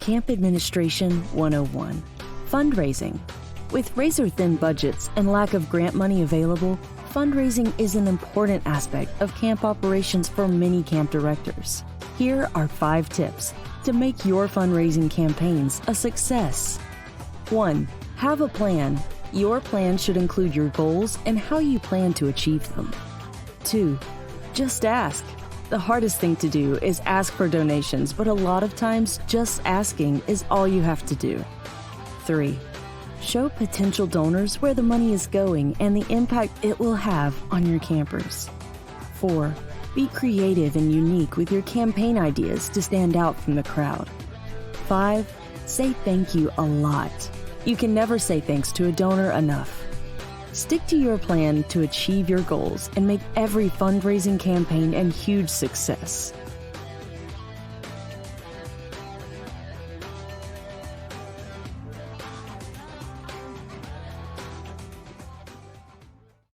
Camp Administration 101. Fundraising. With razor-thin budgets and lack of grant money available, fundraising is an important aspect of camp operations for many camp directors. Here are 5 tips to make your fundraising campaigns a success. 1. Have a plan. Your plan should include your goals and how you plan to achieve them. 2. Just ask. The hardest thing to do is ask for donations, but a lot of times just asking is all you have to do. 3. Show potential donors where the money is going and the impact it will have on your campers. 4. Be creative and unique with your campaign ideas to stand out from the crowd. 5. Say thank you a lot. You can never say thanks to a donor enough. Stick to your plan to achieve your goals and make every fundraising campaign a huge success.